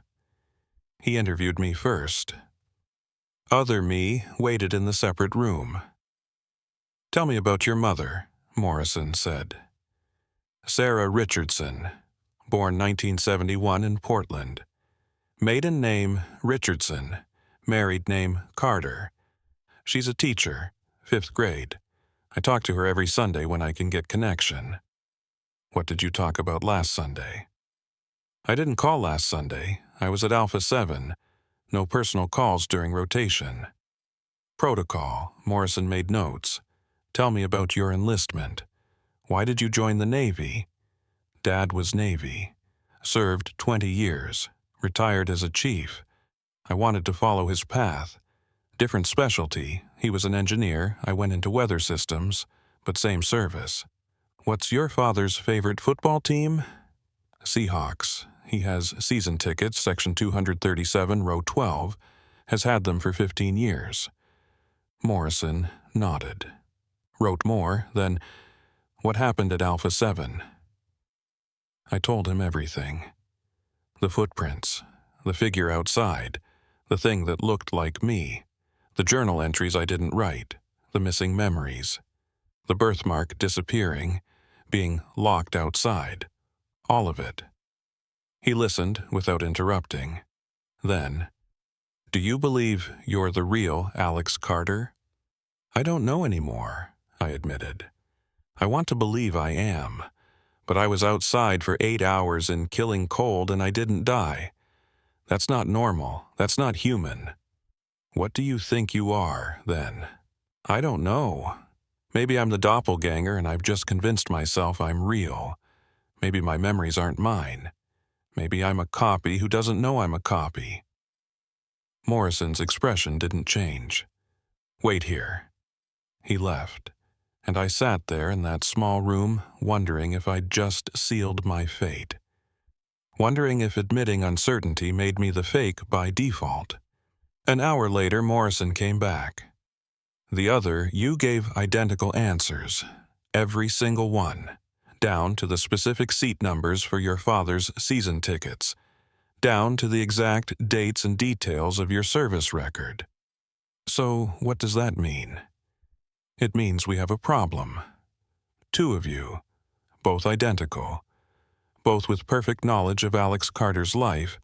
He interviewed me first. Other me waited in the separate room. "Tell me about your mother," Morrison said. "Sarah Richardson, born 1971 in Portland. Maiden name Richardson, married name Carter. She's a teacher, 5th grade. I talk to her every Sunday when I can get connection." "What did you talk about last Sunday?" "I didn't call last Sunday. I was at Alpha 7. No personal calls during rotation." "Protocol," Morrison made notes. "Tell me about your enlistment. Why did you join the Navy?" "Dad was Navy. Served 20 years. Retired as a chief. I wanted to follow his path. Different specialty. He was an engineer. I went into weather systems, but same service." "What's your father's favorite football team?" "Seahawks. He has season tickets, section 237, row 12. Has had them for 15 years. Morrison nodded. Wrote more, then, "What happened at Alpha 7? I told him everything. The footprints, the figure outside, the thing that looked like me, the journal entries I didn't write, the missing memories, the birthmark disappearing, being locked outside, all of it. He listened without interrupting. Then, "Do you believe you're the real Alex Carter?" "I don't know anymore," I admitted. "I want to believe I am. But I was outside for 8 hours in killing cold and I didn't die. That's not normal. That's not human. What do you think you are, then?" "I don't know. Maybe I'm the doppelganger and I've just convinced myself I'm real. Maybe my memories aren't mine. Maybe I'm a copy who doesn't know I'm a copy." Morrison's expression didn't change. "Wait here." He left, and I sat there in that small room wondering if I'd just sealed my fate. Wondering if admitting uncertainty made me the fake by default. An hour later, Morrison came back. "The other, you gave identical answers. Every single one. Down to the specific seat numbers for your father's season tickets. Down to the exact dates and details of your service record. So, what does that mean? It means we have a problem. 2 of you, both identical, both with perfect knowledge of Alex Carter's life,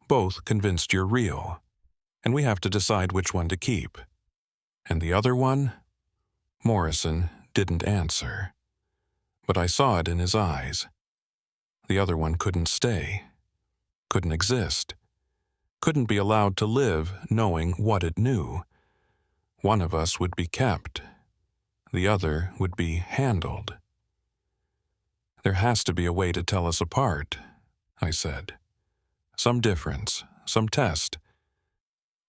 both convinced you're real, and we have to decide which one to keep. And the other one?" Morrison didn't answer, but I saw it in his eyes. The other one couldn't stay, couldn't exist, couldn't be allowed to live knowing what it knew. One of us would be kept. The other would be handled. There has to be a way to tell us apart, I said. Some difference, some test.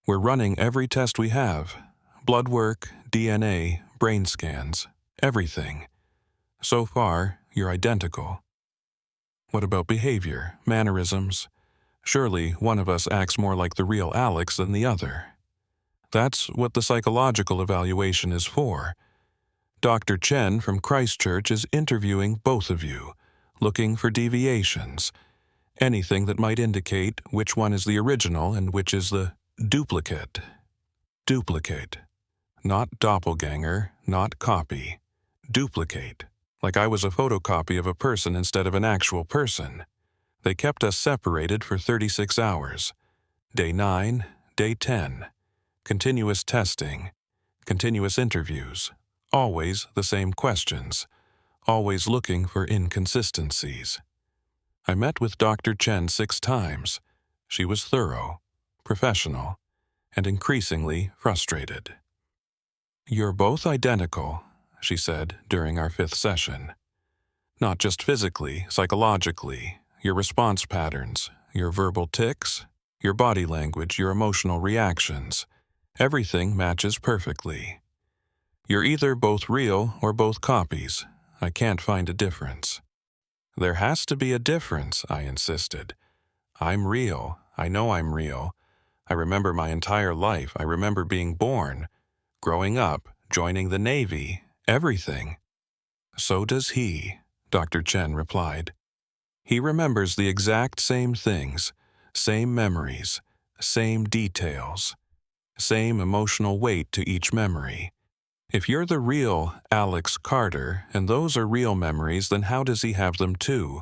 We're running every test we have. Blood work, DNA, brain scans, everything. So far, you're identical. What about behavior, mannerisms? Surely one of us acts more like the real Alex than the other. That's what the psychological evaluation is for. Dr. Chen from Christchurch is interviewing both of you, looking for deviations, anything that might indicate which one is the original and which is the duplicate. Duplicate. Not doppelganger, not copy. Duplicate. Like I was a photocopy of a person instead of an actual person. They kept us separated for 36 hours. Day 9, day 10. Continuous testing. Continuous interviews. Always the same questions. Always looking for inconsistencies. I met with Dr. Chen 6 times. She was thorough, professional, and increasingly frustrated. "You're both identical," she said during our 5th session. "Not just physically, psychologically, your response patterns, your verbal tics, your body language, your emotional reactions. Everything matches perfectly. You're either both real or both copies. I can't find a difference." "There has to be a difference," I insisted. "I'm real. I know I'm real. I remember my entire life. I remember being born, growing up, joining the Navy, everything." "So does he," Dr. Chen replied. "He remembers the exact same things, same memories, same details, same emotional weight to each memory. If you're the real Alex Carter, and those are real memories, then how does he have them too?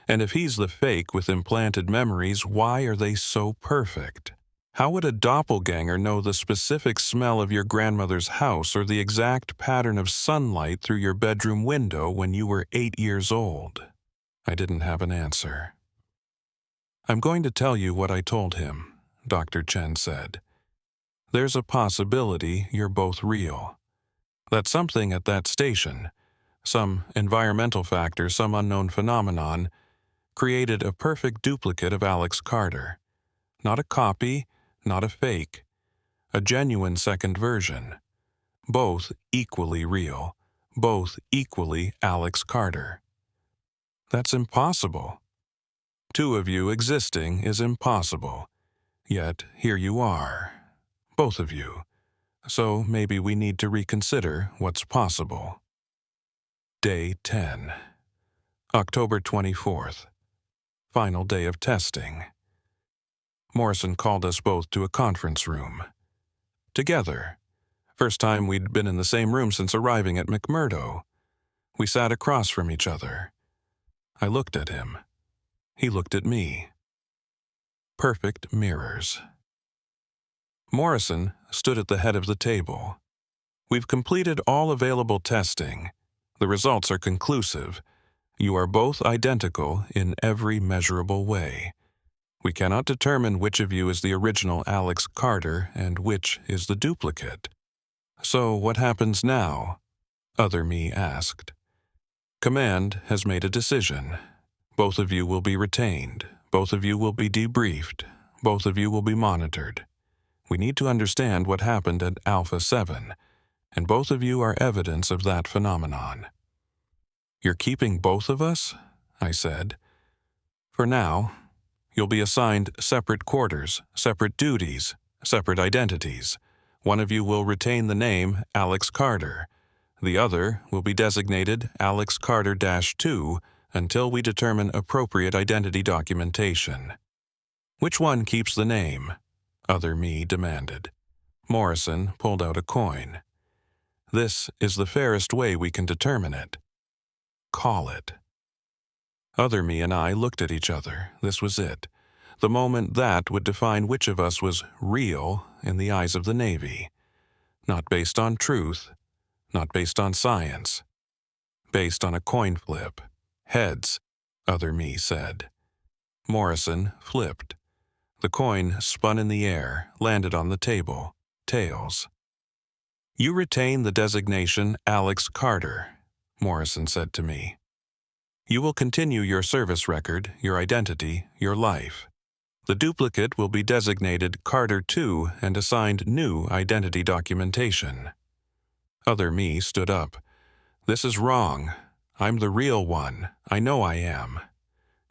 And if he's the fake with implanted memories, why are they so perfect? How would a doppelganger know the specific smell of your grandmother's house or the exact pattern of sunlight through your bedroom window when you were 8 years old?" I didn't have an answer. "I'm going to tell you what I told him," Dr. Chen said. "There's a possibility you're both real. That something at that station, some environmental factor, some unknown phenomenon, created a perfect duplicate of Alex Carter. Not a copy, not a fake. A genuine second version. Both equally real. Both equally Alex Carter. That's impossible. 2 of you existing is impossible. Yet here you are. Both of you. So maybe we need to reconsider what's possible." Day 10. October 24th. Final day of testing. Morrison called us both to a conference room. Together. First time we'd been in the same room since arriving at McMurdo. We sat across from each other. I looked at him. He looked at me. Perfect mirrors. Morrison stood at the head of the table. "We've completed all available testing. The results are conclusive. You are both identical in every measurable way. We cannot determine which of you is the original Alex Carter and which is the duplicate." "So what happens now?" Other me asked. "Command has made a decision. Both of you will be retained. Both of you will be debriefed. Both of you will be monitored. We need to understand what happened at Alpha 7, and both of you are evidence of that phenomenon." "You're keeping both of us?" I said. "For now. You'll be assigned separate quarters, separate duties, separate identities. One of you will retain the name Alex Carter. The other will be designated Alex Carter-2 until we determine appropriate identity documentation." "Which one keeps the name?" Other me demanded. Morrison pulled out a coin. "This is the fairest way we can determine it. Call it." Other me and I looked at each other. This was it. The moment that would define which of us was real in the eyes of the Navy. Not based on truth, not based on science. Based on a coin flip. Heads, Other me said. Morrison flipped. The coin spun in the air, landed on the table. Tails. You retain the designation Alex Carter, Morrison said to me. You will continue your service record, your identity, your life. The duplicate will be designated Carter 2 and assigned new identity documentation. Other me stood up. This is wrong. I'm the real one. I know I am.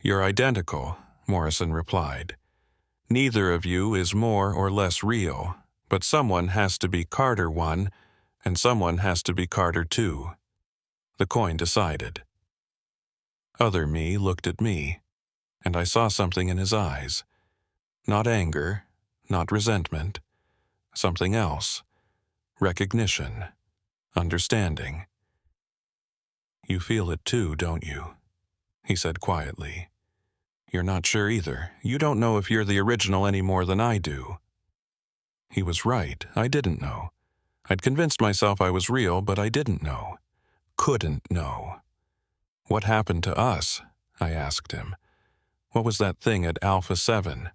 You're identical, Morrison replied. Neither of you is more or less real, but someone has to be Carter 1 and someone has to be Carter 2. The coin decided. Other me looked at me, and I saw something in his eyes. Not anger, not resentment, something else. Recognition, understanding. You feel it too, don't you? He said quietly. You're not sure either. You don't know if you're the original any more than I do. He was right. I didn't know. I'd convinced myself I was real, but I didn't know. Couldn't know. What happened to us? I asked him. What was that thing at Alpha 7?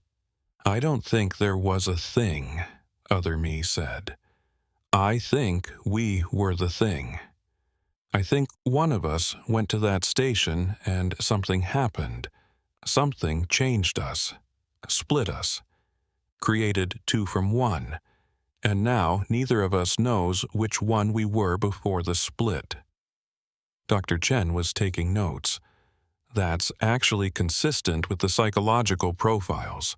I don't think there was a thing, Other me said. I think we were the thing. I think one of us went to that station and something happened. Something changed us, split us, created two from one, and now neither of us knows which one we were before the split. Dr. Chen was taking notes. That's actually consistent with the psychological profiles.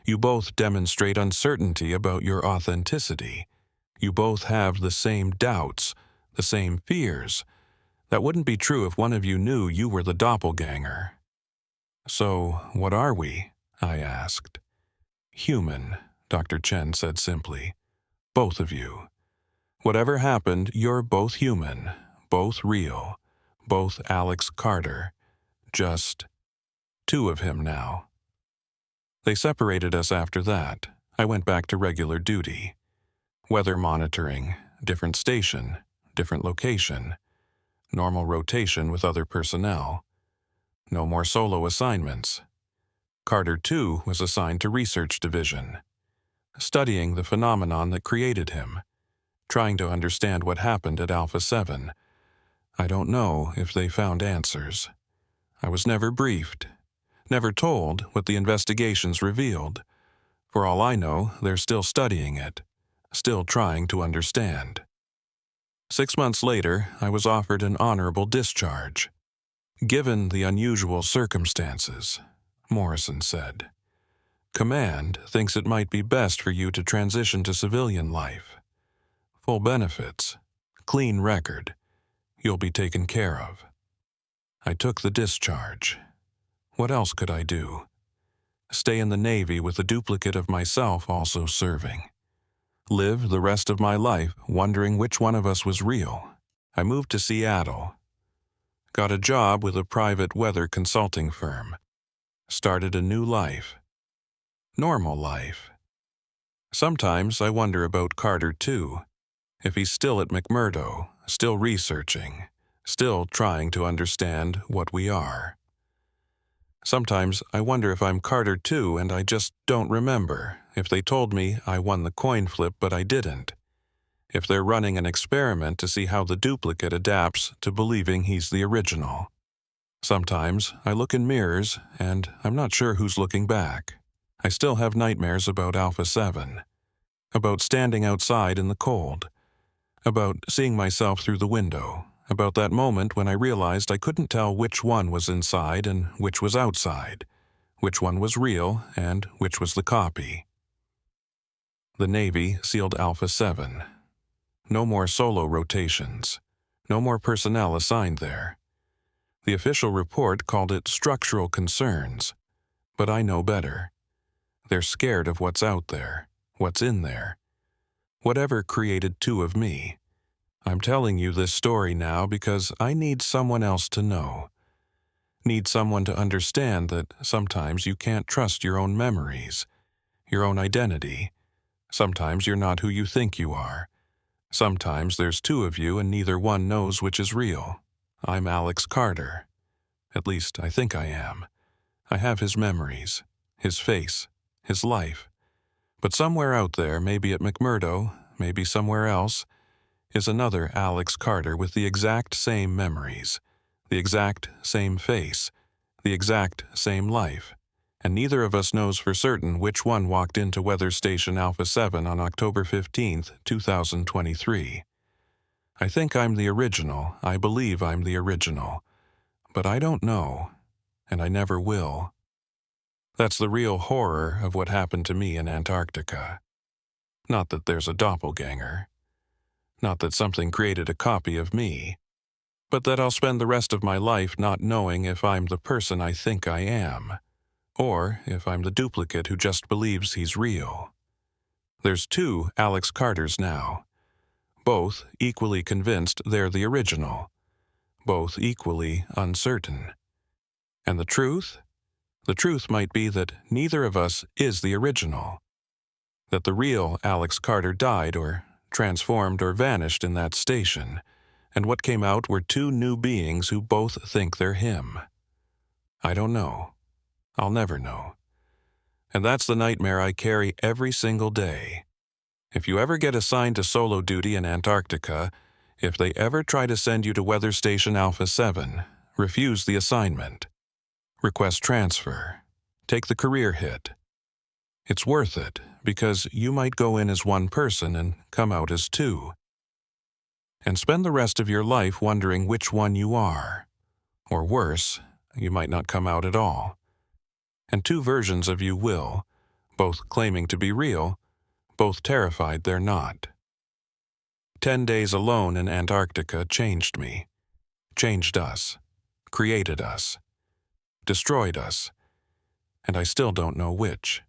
You both demonstrate uncertainty about your authenticity. You both have the same doubts, the same fears. That wouldn't be true if one of you knew you were the doppelganger. So, what are we? I asked. Human, Dr. Chen said simply. Both of you. Whatever happened, you're both human, both real, both Alex Carter. Just two of him now. They separated us after that. I went back to regular duty. Weather monitoring, different station, different location, normal rotation with other personnel. No more solo assignments. Carter 2 was assigned to Research Division, studying the phenomenon that created him, trying to understand what happened at Alpha 7. I don't know if they found answers. I was never briefed, never told what the investigations revealed. For all I know, they're still studying it, still trying to understand. 6 months later, I was offered an honorable discharge. Given the unusual circumstances, Morrison said. Command thinks it might be best for you to transition to civilian life. Full benefits, clean record. You'll be taken care of. I took the discharge. What else could I do? Stay in the Navy with a duplicate of myself also serving. Live the rest of my life wondering which one of us was real. I moved to Seattle. Got a job with a private weather consulting firm. Started a new life. Normal life. Sometimes I wonder about Carter too. If he's still at McMurdo, still researching, still trying to understand what we are. Sometimes I wonder if I'm Carter too and I just don't remember, if they told me I won the coin flip but I didn't. If they're running an experiment to see how the duplicate adapts to believing he's the original. Sometimes I look in mirrors and I'm not sure who's looking back. I still have nightmares about Alpha 7, about standing outside in the cold, about seeing myself through the window, about that moment when I realized I couldn't tell which one was inside and which was outside, which one was real and which was the copy. The Navy sealed Alpha 7. No more solo rotations. No more personnel assigned there. The official report called it structural concerns. But I know better. They're scared of what's out there, what's in there. Whatever created two of me. I'm telling you this story now because I need someone else to know. Need someone to understand that sometimes you can't trust your own memories, your own identity. Sometimes you're not who you think you are. Sometimes there's two of you and neither one knows which is real. I'm Alex Carter. At least I think I am. I have his memories, his face, his life. But somewhere out there, maybe at McMurdo, maybe somewhere else, is another Alex Carter with the exact same memories, the exact same face, the exact same life, and neither of us knows for certain which one walked into Weather Station Alpha 7 on October 15, 2023. I think I'm the original, I believe I'm the original, but I don't know, and I never will. That's the real horror of what happened to me in Antarctica. Not that there's a doppelganger. Not that something created a copy of me. But that I'll spend the rest of my life not knowing if I'm the person I think I am, or if I'm the duplicate who just believes he's real. There's two Alex Carters now. Both equally convinced they're the original. Both equally uncertain. And the truth? The truth might be that neither of us is the original. That the real Alex Carter died or transformed or vanished in that station, and what came out were two new beings who both think they're him. I don't know. I'll never know. And that's the nightmare I carry every single day. If you ever get assigned to solo duty in Antarctica, if they ever try to send you to Weather Station Alpha 7, refuse the assignment. Request transfer. Take the career hit. It's worth it, because you might go in as one person and come out as two. And spend the rest of your life wondering which one you are. Or worse, you might not come out at all. And two versions of you will, both claiming to be real, both terrified they're not. 10 days alone in Antarctica changed me. Changed us. Created us. Destroyed us. And I still don't know which.